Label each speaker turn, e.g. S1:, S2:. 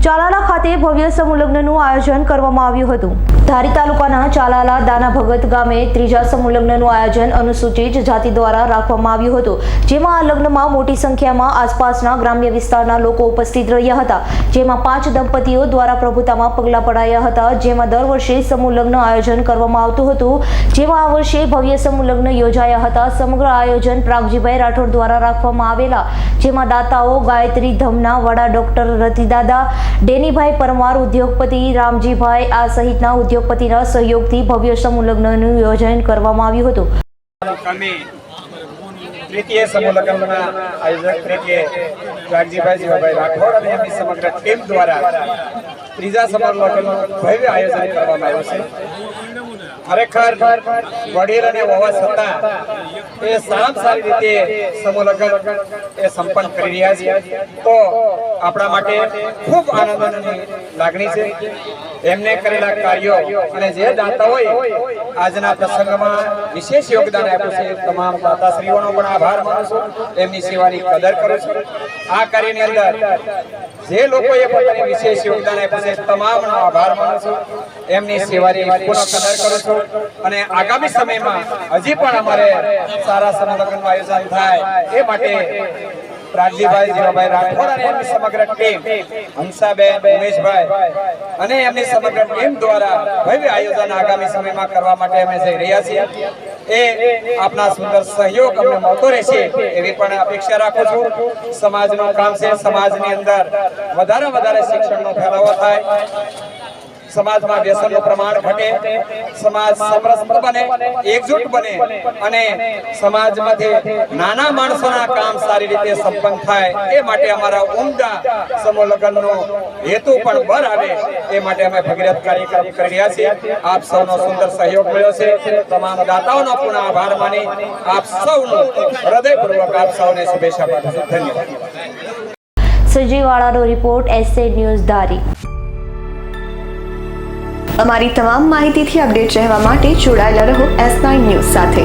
S1: ચાલાલા ખાતે ભવ્ય સમૂહ લગ્નનું આયોજન કરવામાં આવ્યું હતું। ધારી તાલુકાના ચાલાલા દાના ભગત ગામે ત્રીજા સમૂહ લગ્નનું આયોજન અનુસૂચિત જાતિ દ્વારા રાખવામાં આવ્યું હતું, જેમાં આ લગ્નમાં મોટી સંખ્યામાં આસપાસના ગ્રામ્ય વિસ્તારના લોકો ઉપસ્થિત રહ્યા હતા, જેમાં 5 દંપતીઓ દ્વારા પ્રભુતામાં પગલાં પડાયા હતા, જેમાં દર વર્ષે સમૂહ લગ્ન આયોજન કરવામાં આવતું હતું, જેમાં આ વર્ષે ભવ્ય સમૂહ લગ્ન યોજાયા હતા। સમગ્ર આયોજન પ્રાગજીભાઈ રાઠોડ દ્વારા રાખવામાં આવેલા, જેમાં દાતાઓ ગાયત્રી ધમના વડા ડોક્ટર રતિદાદા, ડેનીભાઈ પરમાર, ઉદ્યોગપતિ રામજીભાઈ આ સહિતના ઉદ્યોગપતિના સહયોગથી ભવ્ય સમૂહ લગ્નનું આયોજન કરવામાં આવ્યું હતું।
S2: तृतीय समूह लग्नના આયોજક તરીકે પ્રાગજીભાઈ જીવાભાઈ રાઠોડ અને એમની સમગ્ર ટીમ દ્વારા ત્રીજા સમૂહ લગ્નનું ભવ્ય આયોજન કરવામાં આવ્યું છે। ખરેખર વડીલ અને હોવા છતાં એ સારી રીતે સમૂહ લગ્ન એ સંપન્ન કરી રહ્યા છે, તો આપણા માટે ખૂબ આનંદની લાગણી છે। એમને કરેલા કાર્યો અને જે દાતાઓએ આજના પ્રસંગમાં વિશેષ યોગદાન આપ્યું છે, તમામ દાતાશ્રીઓનો પણ આભાર માનું છું, એમની સેવાની કદર કરું છું। આ કાર્યની અંદર જે લોકોએ પોતાની વિશેષ યોગદાન આપ્યું છે તમામનો આભાર માનું છું, એમની સેવાની પૂર્ણ કદર કરું છું। અને આગામી સમયમાં હજી પણ અમારે સારા સમૂહ લગ્નનું આયોજન થાય એ માટે પ્રાગજીભાઈ જીવાભાઈ રાઠોડ અને એમની સમગ્ર ટીમ, હંસાબેન, ઉમેશભાઈ અને એમની સમગ્ર ટીમ દ્વારા ભવ્ય આયોજન આગામી સમયમાં કરવા માટે અમે જઈ રહ્યા છીએ। એ આપના સુંદર સહયોગ અમને મળતો રહેશે એવી પણ અપેક્ષા રાખું છું। સમાજનું કામ છે, સમાજની અંદર વધારે શિક્ષણનો ફેલાવો થાય, સમાજમાં વ્યસનનું પ્રમાણ ઘટે, સમાજ સમરસ બને, એકજૂટ બને અને સમાજમાંથી નાના માણસોના કામ સારી રીતે સંપન્ન થાય એ માટે અમારા ઉમદા સમૂહ લગ્નનો હેતુ પણ બર આવે એ માટે અમે ભગીરથ કાર્યક્રમ કરી રહ્યા છીએ। આપ સૌનો સુંદર સહયોગ મળ્યો છે, તમામ દાતાઓનો પુનઃ આભાર માની આપ સૌનું હૃદયપૂર્વક આપ સૌને શુભેચ્છા પાઠવું છું। ધન્યવાદ।
S1: સજીવાળાનો રિપોર્ટ એસએ ન્યૂઝ ધારી।
S3: અમારી તમામ માહિતીથી અપડેટ રહેવા માટે જોડાયેલા રહો S9 ન્યૂઝ સાથે।